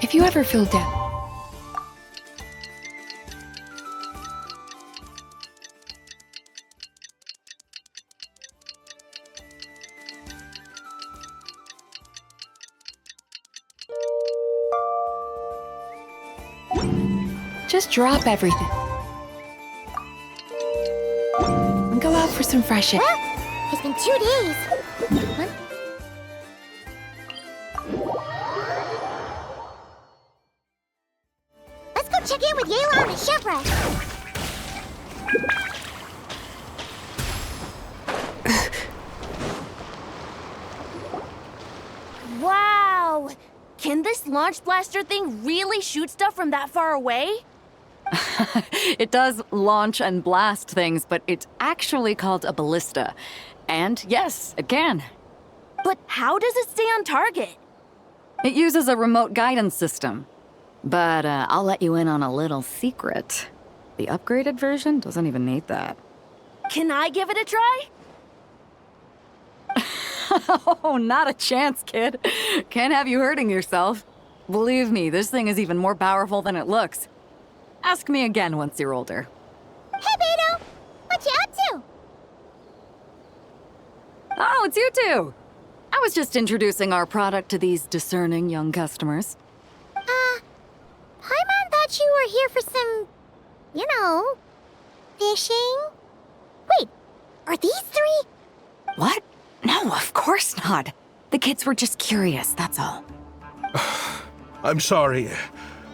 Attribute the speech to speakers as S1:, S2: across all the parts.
S1: If you ever feel down, just drop everything and go out for some fresh air.
S2: Well, it's been 2 days. What? Let's go check in with Yelan and Shepra.
S3: Wow! Can this launch blaster thing really shoot stuff from that far away?
S4: It does launch and blast things, but it's actually called a ballista. And yes, it can.
S3: But how does it stay on target?
S4: It uses a remote guidance system. But I'll let you in on a little secret. The upgraded version doesn't even need that.
S3: Can I give it a try?
S4: Oh, not a chance, kid. Can't have you hurting yourself. Believe me, this thing is even more powerful than it looks. Ask me again once you're older.
S2: Hey, Beto! What you up to?
S4: Oh, it's you two! I was just introducing our product to these discerning young customers.
S2: Paimon thought you were here for some, fishing? Wait, are these three?
S4: What? No, of course not. The kids were just curious, that's all.
S5: I'm sorry.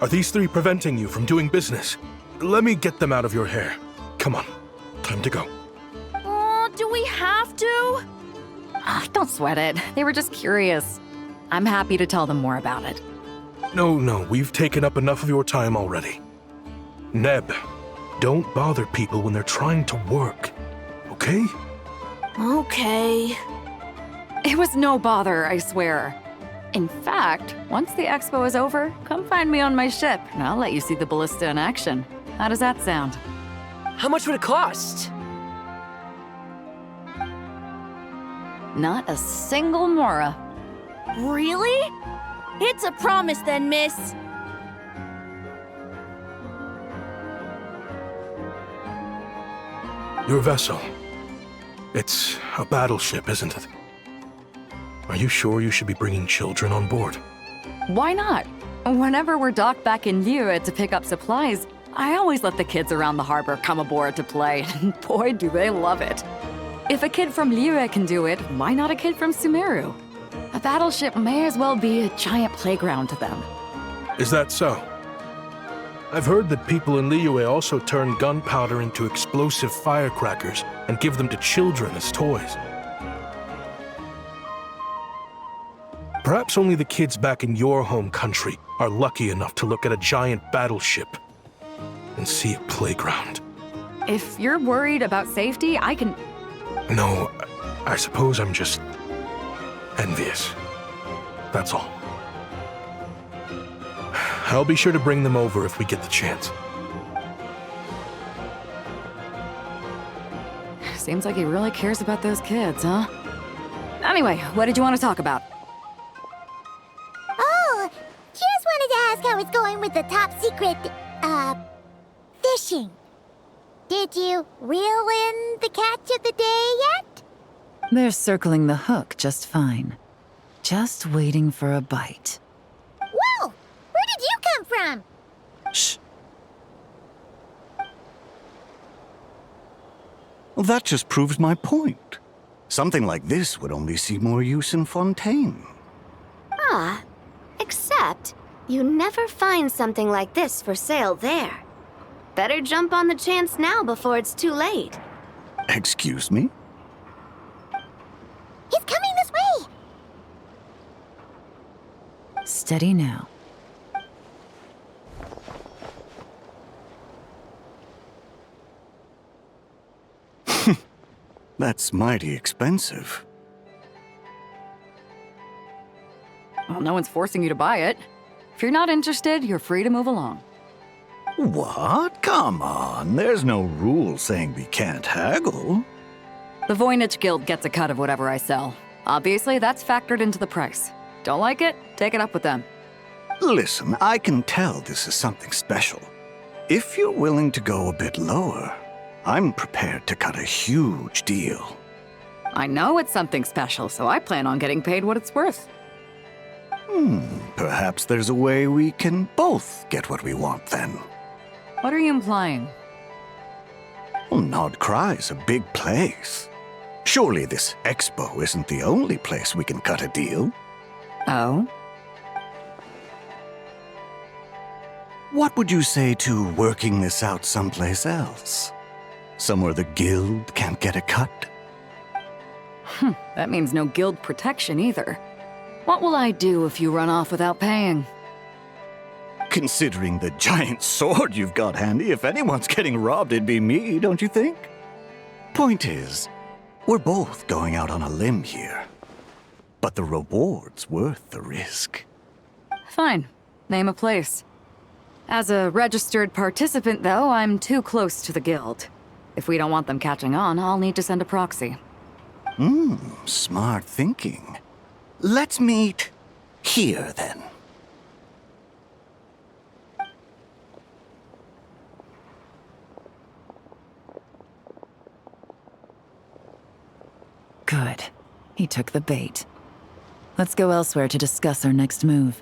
S5: Are these three preventing you from doing business? Let me get them out of your hair. Come on, time to go.
S3: Oh, do we have to?
S4: Don't sweat it. They were just curious. I'm happy to tell them more about it.
S5: No, we've taken up enough of your time already. Neb, don't bother people when they're trying to work, okay?
S3: Okay.
S4: It was no bother, I swear. In fact, once the expo is over, come find me on my ship, and I'll let you see the ballista in action. How does that sound?
S6: How much would it cost?
S4: Not a single mora.
S3: Really? It's a promise then, miss.
S5: Your vessel. It's a battleship, isn't it? Are you sure you should be bringing children on board?
S4: Why not? Whenever we're docked back in Liyue to pick up supplies, I always let the kids around the harbor come aboard to play, and boy, do they love it. If a kid from Liyue can do it, why not a kid from Sumeru? A battleship may as well be a giant playground to them.
S5: Is that so? I've heard that people in Liyue also turn gunpowder into explosive firecrackers and give them to children as toys. Perhaps only the kids back in your home country are lucky enough to look at a giant battleship and see a playground.
S4: If you're worried about safety, I can...
S5: No, I suppose I'm just envious. That's all. I'll be sure to bring them over if we get the chance.
S4: Seems like he really cares about those kids, huh? Anyway, what did you want to talk about?
S2: Oh, just wanted to ask how it's going with the top secret, fishing. Did you reel in the catch of the day yet?
S7: They're circling the hook just fine. Just waiting for a bite.
S2: Whoa! Where did you come from?
S7: Shh.
S8: Well, that just proves my point. Something like this would only see more use in Fontaine.
S9: Ah, except you never find something like this for sale there. Better jump on the chance now before it's too late.
S8: Excuse me?
S2: He's coming this way!
S7: Steady now.
S8: That's mighty expensive.
S4: Well, no one's forcing you to buy it. If you're not interested, you're free to move along.
S8: What? Come on, there's no rule saying we can't haggle.
S4: The Voynich Guild gets a cut of whatever I sell. Obviously, that's factored into the price. Don't like it? Take it up with them.
S8: Listen, I can tell this is something special. If you're willing to go a bit lower, I'm prepared to cut a huge deal.
S4: I know it's something special, so I plan on getting paid what it's worth.
S8: Perhaps there's a way we can both get what we want then.
S4: What are you implying?
S8: Well, Nod Cry's a big place. Surely this expo isn't the only place we can cut a deal.
S4: Oh?
S8: What would you say to working this out someplace else? Somewhere the guild can't get a cut?
S4: That means no guild protection either. What will I do if you run off without paying?
S8: Considering the giant sword you've got handy, if anyone's getting robbed, it'd be me, don't you think? Point is, we're both going out on a limb here. But the reward's worth the risk.
S4: Fine. Name a place. As a registered participant, though, I'm too close to the guild. If we don't want them catching on, I'll need to send a proxy.
S8: Smart thinking. Let's meet here, then.
S7: Good. He took the bait. Let's go elsewhere to discuss our next move.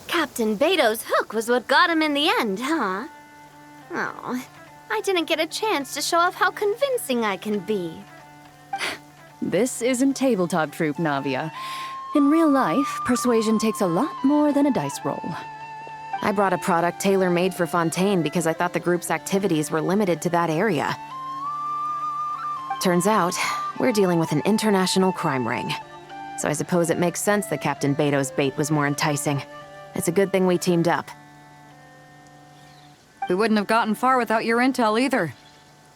S9: Captain Beto's hook was what got him in the end, huh? Oh, I didn't get a chance to show off how convincing I can be.
S10: This isn't tabletop troop, Navia. In real life, persuasion takes a lot more than a dice roll.
S3: I brought a product tailor-made for Fontaine because I thought the group's activities were limited to that area. Turns out, we're dealing with an international crime ring. So I suppose it makes sense that Captain Beto's bait was more enticing. It's a good thing we teamed up.
S4: We wouldn't have gotten far without your intel either.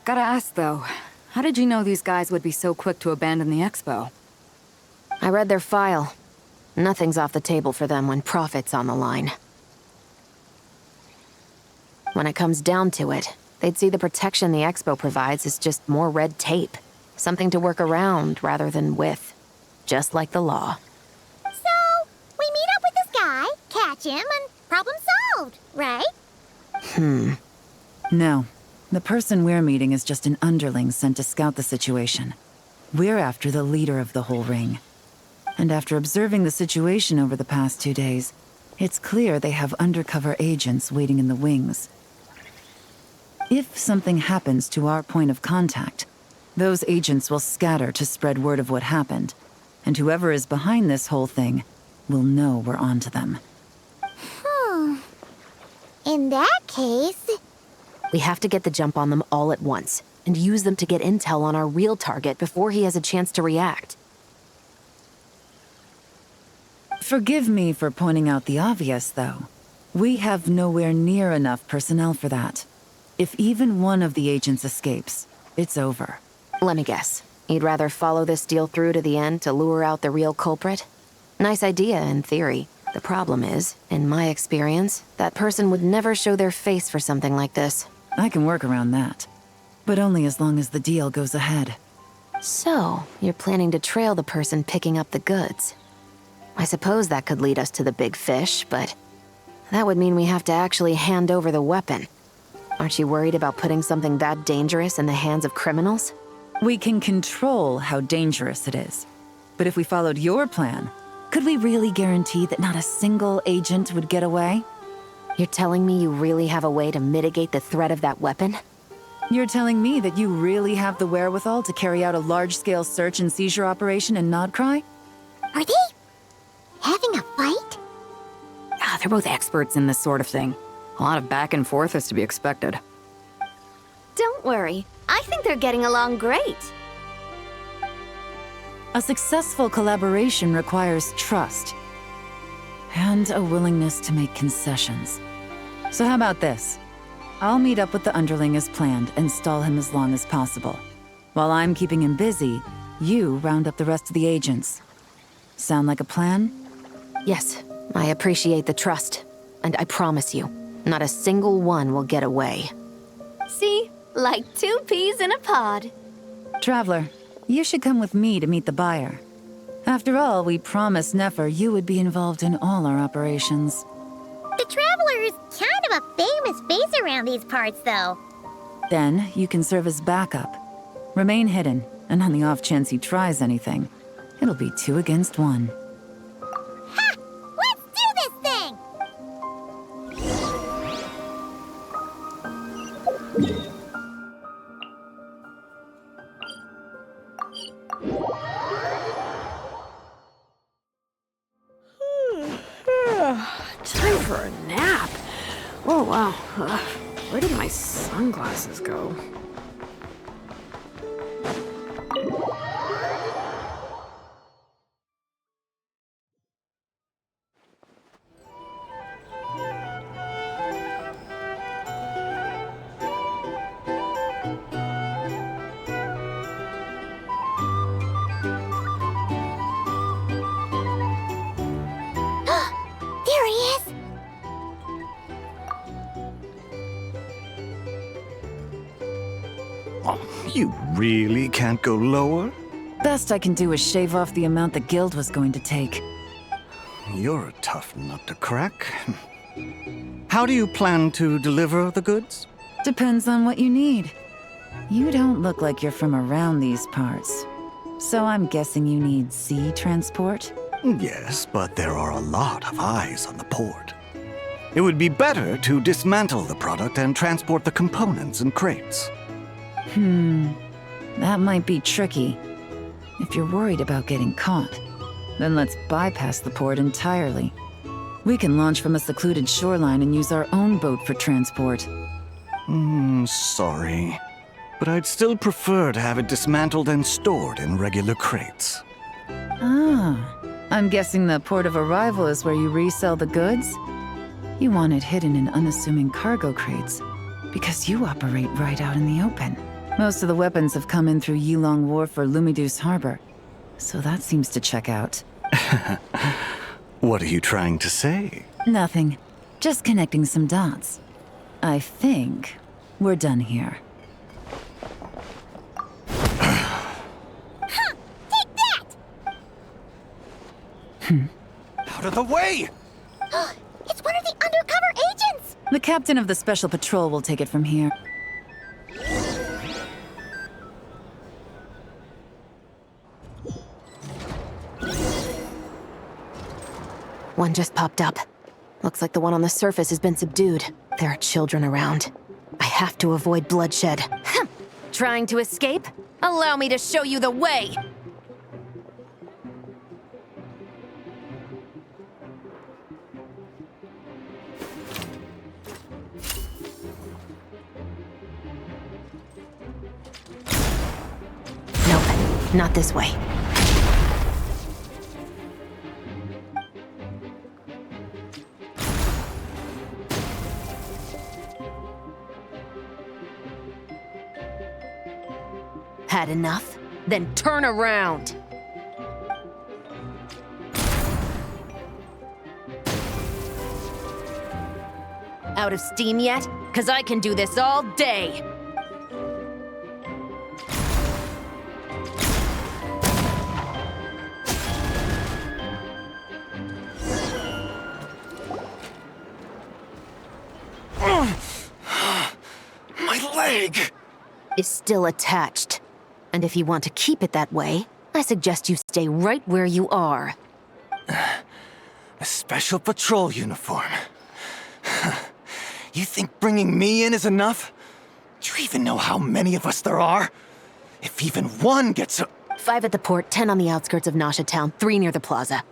S4: Gotta ask, though, how did you know these guys would be so quick to abandon the expo?
S3: I read their file. Nothing's off the table for them when profit's on the line. When it comes down to it, they'd see the protection the expo provides as just more red tape. Something to work around rather than with. Just like the law.
S2: So, we meet up with this guy, catch him, and problem solved, right?
S7: No. The person we're meeting is just an underling sent to scout the situation. We're after the leader of the whole ring. And after observing the situation over the past 2 days, it's clear they have undercover agents waiting in the wings. If something happens to our point of contact, those agents will scatter to spread word of what happened, and whoever is behind this whole thing will know we're onto them.
S2: In that case...
S3: We have to get the jump on them all at once, and use them to get intel on our real target before he has a chance to react.
S7: Forgive me for pointing out the obvious, though. We have nowhere near enough personnel for that. If even one of the agents escapes, it's over.
S3: Let me guess. You'd rather follow this deal through to the end to lure out the real culprit? Nice idea, in theory. The problem is, in my experience, that person would never show their face for something like this.
S7: I can work around that. But only as long as the deal goes ahead.
S3: So, you're planning to trail the person picking up the goods. I suppose that could lead us to the big fish, but that would mean we have to actually hand over the weapon. Aren't you worried about putting something that dangerous in the hands of criminals?
S7: We can control how dangerous it is. But if we followed your plan, could we really guarantee that not a single agent would get away?
S3: You're telling me you really have a way to mitigate the threat of that weapon?
S7: You're telling me that you really have the wherewithal to carry out a large-scale search and seizure operation in Nodcry?
S2: Are they having a fight?
S4: They're both experts in this sort of thing. A lot of back and forth is to be expected.
S9: Don't worry. I think they're getting along great.
S7: A successful collaboration requires trust. And a willingness to make concessions. So how about this? I'll meet up with the underling as planned and stall him as long as possible. While I'm keeping him busy, You round up the rest of the agents. Sound like a plan?
S3: Yes, I appreciate the trust. And I promise you, not a single one will get away.
S9: See? Like 2 peas in a pod.
S7: Traveler, you should come with me to meet the buyer. After all, we promised Nefer you would be involved in all our operations.
S2: The Traveler is kind of a famous face around these parts, though.
S7: Then, you can serve as backup. Remain hidden, and on the off chance he tries anything, it'll be 2 against 1.
S2: Ha! Let's do this thing!
S11: Time for a nap. Oh, wow. Where did my sunglasses go?
S2: There he is!
S8: Oh, you really can't go lower?
S7: Best I can do is shave off the amount the guild was going to take.
S8: You're a tough nut to crack. How do you plan to deliver the goods?
S7: Depends on what you need. You don't look like you're from around these parts. So I'm guessing you need sea transport?
S8: Yes, but there are a lot of eyes on the port. It would be better to dismantle the product and transport the components in crates.
S7: That might be tricky. If you're worried about getting caught, then let's bypass the port entirely. We can launch from a secluded shoreline and use our own boat for transport.
S8: Sorry. But I'd still prefer to have it dismantled and stored in regular crates.
S7: Ah, I'm guessing the port of arrival is where you resell the goods? You want it hidden in unassuming cargo crates, because you operate right out in the open. Most of the weapons have come in through Yilong Wharf or Lumidus Harbor, so that seems to check out.
S8: What are you trying to say?
S7: Nothing. Just connecting some dots. I think we're done here.
S2: Take that!
S8: Out of the way!
S2: It's one of the undercover agents!
S7: The captain of the Special Patrol will take it from here.
S3: One just popped up. Looks like the one on the surface has been subdued. There are children around. I have to avoid bloodshed. Trying to escape? Allow me to show you the way! Nope, not this way. Had enough? Then turn around! Out of steam yet? 'Cause I can do this all day!
S8: My leg!
S3: Is still attached. And if you want to keep it that way, I suggest you stay right where you are.
S8: A special patrol uniform. You think bringing me in is enough? Do you even know how many of us there are? If even one gets a...
S3: 5 at the port, 10 on the outskirts of Nasha Town, 3 near the plaza.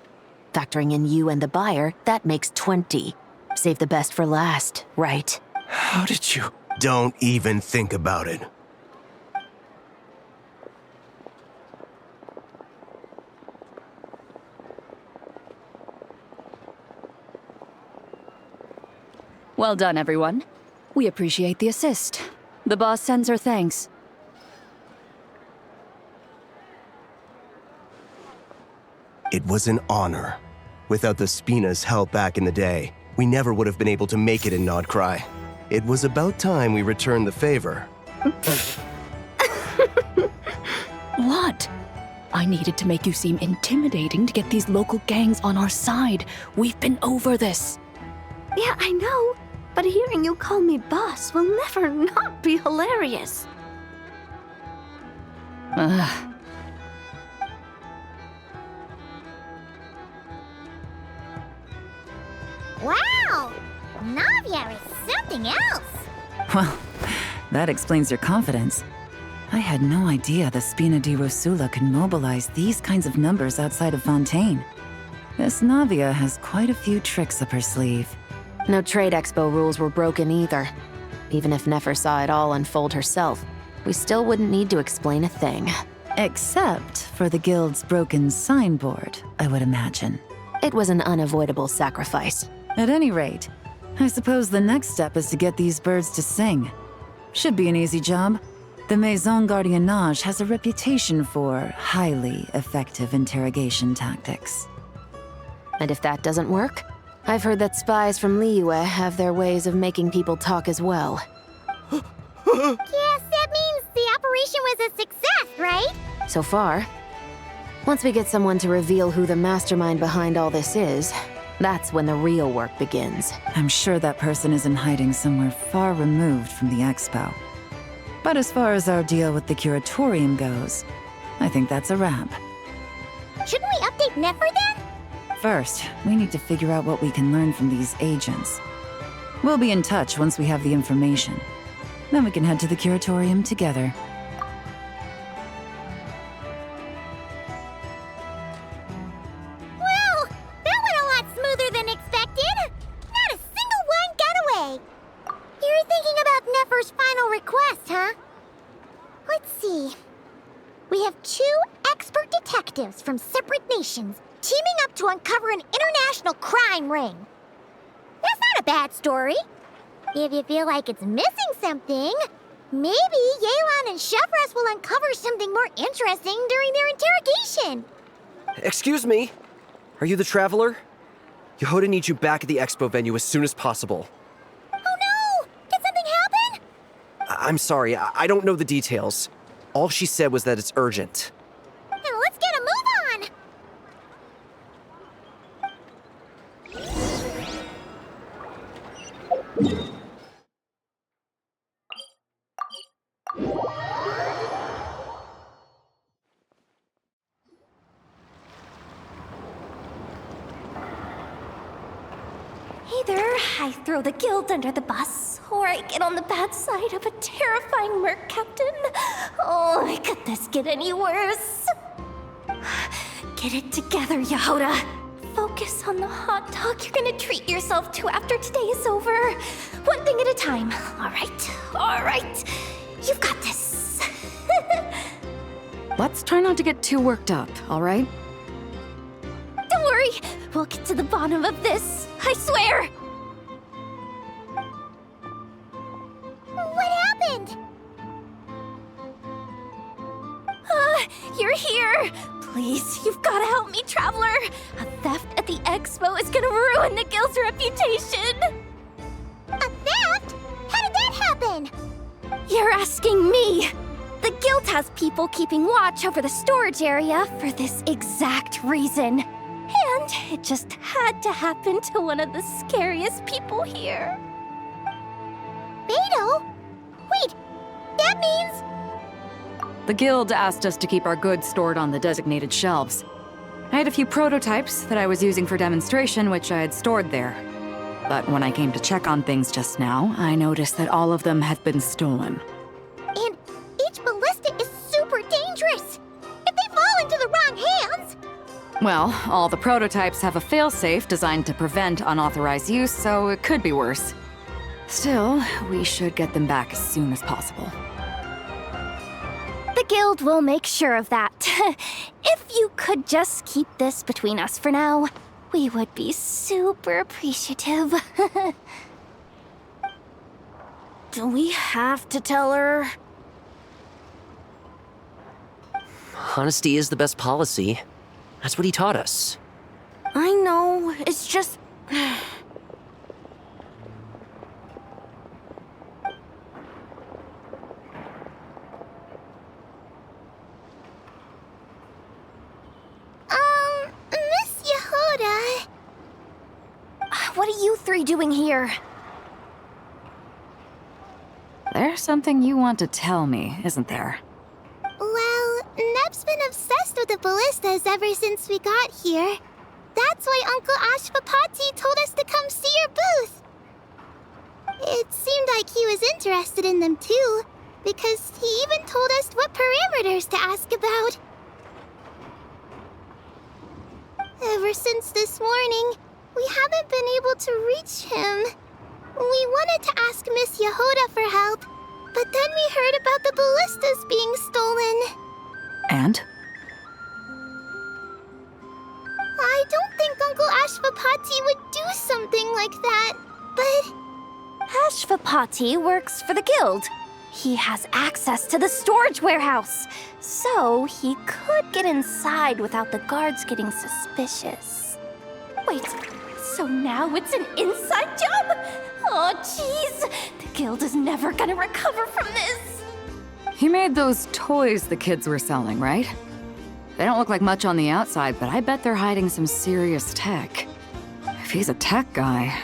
S3: Factoring in you and the buyer, that makes 20. Save the best for last, right?
S8: How did you...
S12: Don't even think about it.
S10: Well done, everyone. We appreciate the assist. The boss sends her thanks.
S12: It was an honor. Without the Spina's help back in the day, we never would have been able to make it in Nodcry. It was about time we returned the favor.
S10: What? I needed to make you seem intimidating to get these local gangs on our side. We've been over this.
S9: Yeah, I know. But hearing you call me boss will never not be hilarious.
S10: Ugh.
S2: Wow! Navia is something else!
S7: Well, that explains your confidence. I had no idea the Spina di Rosula could mobilize these kinds of numbers outside of Fontaine. This Navia has quite a few tricks up her sleeve.
S3: No trade expo rules were broken either. Even if Nefer saw it all unfold herself, we still wouldn't need to explain a thing.
S7: Except for the guild's broken signboard, I would imagine.
S3: It was an unavoidable sacrifice.
S7: At any rate, I suppose the next step is to get these birds to sing. Should be an easy job. The Maison Gardiennage has a reputation for highly effective interrogation tactics.
S3: And if that doesn't work, I've heard that spies from Liyue have their ways of making people talk as well.
S2: Yes, that means the operation was a success, right?
S3: So far. Once we get someone to reveal who the mastermind behind all this is, that's when the real work begins.
S7: I'm sure that person is in hiding somewhere far removed from the expo. But as far as our deal with the curatorium goes, I think that's a wrap.
S2: Shouldn't we update Nefer then?
S7: First, we need to figure out what we can learn from these agents. We'll be in touch once we have the information. Then we can head to the curatorium together.
S2: Well, that went a lot smoother than expected. Not a single one got away. You're thinking about Nefer's final request, huh? Let's see. We have 2 expert detectives from separate nations teaming up to uncover an international crime ring. That's not a bad story. If you feel like it's missing something, maybe Yelan and Chevros will uncover something more interesting during their interrogation.
S6: Excuse me? Are you the Traveler? Yehoda needs you back at the expo venue as soon as possible.
S2: Oh no! Did something happen?
S6: I'm sorry, I don't know the details. All she said was that it's urgent.
S2: Now let's get a move on!
S13: Either I throw the guild under the bus, or I get on the bad side of a terrifying merc captain. Oh, could this get any worse? Get it together, Yehoda. Focus on the hot dog you're gonna treat yourself to after today is over. One thing at a time. All right. You've got this.
S4: Let's try not to get too worked up, all right?
S13: Don't worry, we'll get to the bottom of this. I swear.
S2: What happened?
S13: You're here. Please, you've got to help me, Traveler. A theft at the expo is gonna ruin the guild's reputation.
S2: A theft? How did that happen?
S13: You're asking me. The guild has people keeping watch over the storage area for this exact reason. And it just had to happen to one of the scariest people here.
S2: Beto? Wait, that means...
S4: The guild asked us to keep our goods stored on the designated shelves. I had a few prototypes that I was using for demonstration, which I had stored there. But when I came to check on things just now, I noticed that all of them had been stolen.
S2: And each ballista is super dangerous. If they fall into the wrong hands...
S4: Well, all the prototypes have a failsafe designed to prevent unauthorized use, so it could be worse. Still, we should get them back as soon as possible.
S13: The guild will make sure of that. If you could just keep this between us for now, we would be super appreciative.
S11: Do we have to tell her?
S6: Honesty is the best policy. That's what he taught us.
S13: I know, it's just...
S2: Miss Yehoda...
S13: What are you three doing here?
S4: There's something you want to tell me, isn't there?
S2: Well, Neb's been obsessed with the ballistas ever since we got here. That's why Uncle Ashvapati told us to come see your booth. It seemed like he was interested in them too, because he even told us what parameters to ask about. Ever since this morning, we haven't been able to reach him. We wanted to ask Miss Yehoda for help, but then we heard about the ballistas being stolen.
S4: And?
S2: I don't think Uncle Ashvapati would do something like that, but...
S13: Ashvapati works for the guild. He has access to the storage warehouse, so he could get inside without the guards getting suspicious. Wait, so now it's an inside job? Oh, jeez. The guild is never gonna recover from this.
S4: He made those toys the kids were selling, right? They don't look like much on the outside, but I bet they're hiding some serious tech. If he's a tech guy,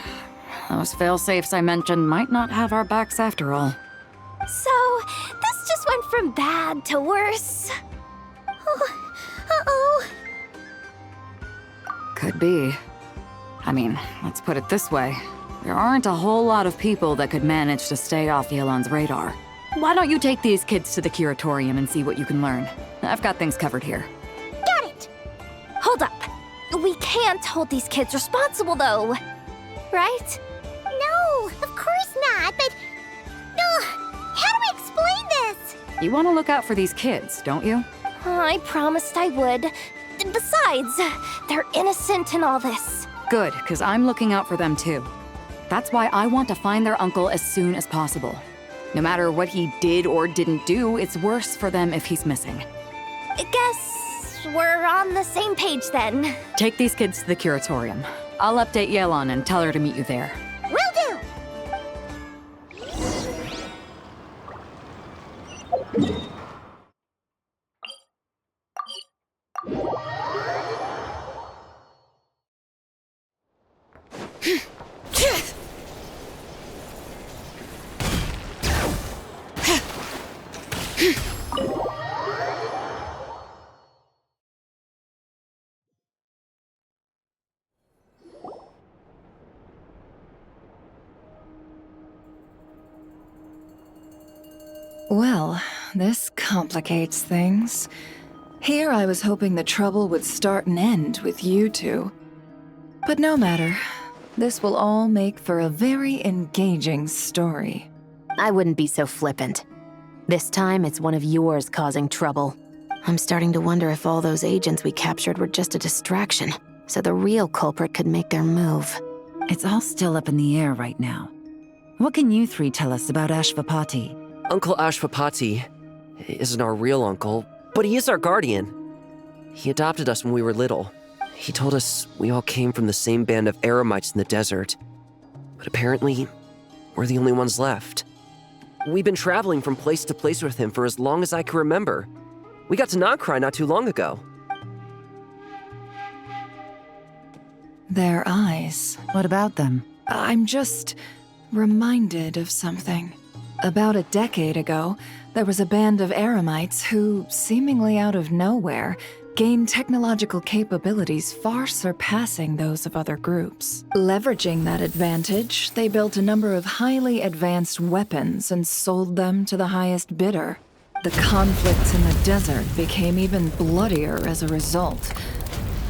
S4: those fail-safes I mentioned might not have our backs after all.
S13: So, this just went from bad to worse. Oh, uh-oh.
S4: Could be. I mean, let's put it this way. There aren't a whole lot of people that could manage to stay off Yelan's radar. Why don't you take these kids to the curatorium and see what you can learn? I've got things covered here.
S13: Got it! Hold up. We can't hold these kids responsible, though. Right?
S2: No, of course not, but... how do we explain this?
S4: You want to look out for these kids, don't you?
S13: I promised I would. Besides, they're innocent in all this.
S4: Good, because I'm looking out for them too. That's why I want to find their uncle as soon as possible. No matter what he did or didn't do, it's worse for them if he's missing.
S13: I guess we're on the same page then.
S4: Take these kids to the curatorium. I'll update Yelan and tell her to meet you there.
S2: Will do!
S7: Well, this complicates things. Here I was hoping the trouble would start and end with you two. But no matter. This will all make for a very engaging story.
S3: I wouldn't be so flippant. This time, it's one of yours causing trouble. I'm starting to wonder if all those agents we captured were just a distraction, so the real culprit could make their move.
S7: It's all still up in the air right now. What can you three tell us about Ashvapati?
S6: Uncle Ashvapati isn't our real uncle, but he is our guardian. He adopted us when we were little. He told us we all came from the same band of Eremites in the desert. But apparently, we're the only ones left. We've been traveling from place to place with him for as long as I can remember. We got to Nagcry not too long ago.
S7: Their eyes. What about them? I'm just reminded of something. About a decade ago, there was a band of Eremites who, seemingly out of nowhere, gained technological capabilities far surpassing those of other groups. Leveraging that advantage, they built a number of highly advanced weapons and sold them to the highest bidder. The conflicts in the desert became even bloodier as a result.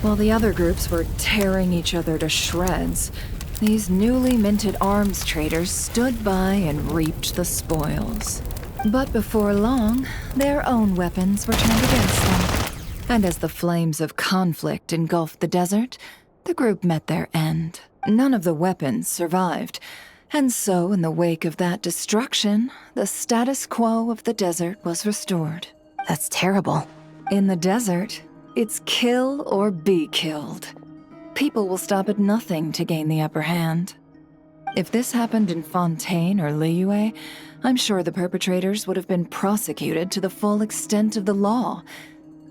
S7: While the other groups were tearing each other to shreds, these newly minted arms traders stood by and reaped the spoils. But before long, their own weapons were turned against them. And as the flames of conflict engulfed the desert, the group met their end. None of the weapons survived, and so in the wake of that destruction, the status quo of the desert was restored.
S3: That's terrible.
S7: In the desert,
S10: It's kill or be killed. People will stop at nothing to gain the upper hand. If this happened in Fontaine or Liyue, I'm sure the perpetrators would have been prosecuted to the full extent of the law.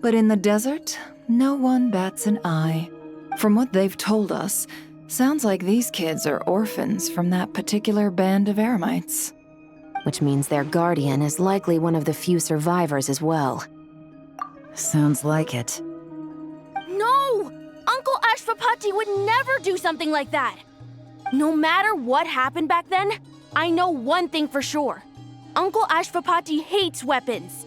S10: But in the desert, no one bats an eye. From what they've told us, sounds like these kids are orphans from that particular band of eremites.
S3: Which means their guardian is likely one of the few survivors as well.
S7: Sounds like it.
S14: No! Uncle Ashvapati would never do something like that! No matter what happened back then, I know one thing for sure. Uncle Ashvapati hates weapons.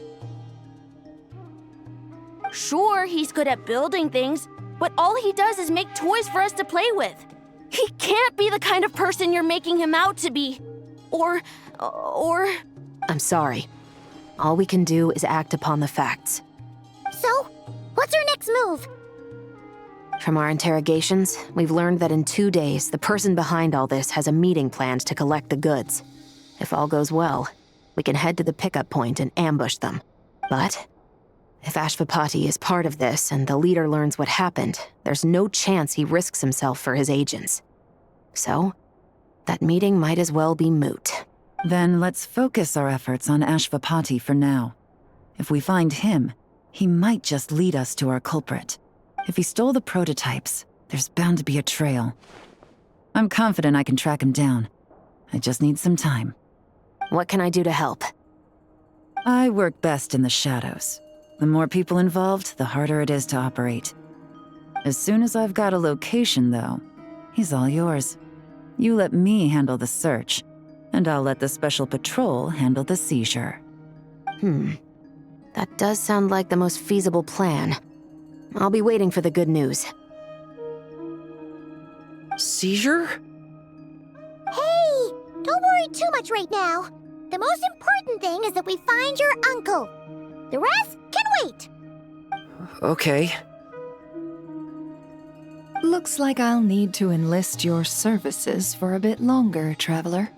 S14: Sure, he's good at building things, but all he does is make toys for us to play with. He can't be the kind of person you're making him out to be. Or...
S3: I'm sorry. All we can do is act upon the facts.
S2: So, what's our next move?
S3: From our interrogations, we've learned that in 2 days, the person behind all this has a meeting planned to collect the goods. If all goes well, we can head to the pickup point and ambush them. But if Ashvapati is part of this and the leader learns what happened, there's no chance he risks himself for his agents. So, that meeting might as well be moot.
S7: Then let's focus our efforts on Ashvapati for now. If we find him, he might just lead us to our culprit. If he stole the prototypes, there's bound to be a trail. I'm confident I can track him down. I just need some time.
S3: What can I do to help?
S7: I work best in the shadows. The more people involved, the harder it is to operate. As soon as I've got a location, though, he's all yours. You let me handle the search, and I'll let the special patrol handle the seizure.
S3: That does sound like the most feasible plan. I'll be waiting for the good news.
S6: Seizure?
S2: Hey! Don't worry too much right now. The most important thing is that we find your uncle. The rest can wait.
S6: Okay.
S10: Looks like I'll need to enlist your services for a bit longer, Traveler.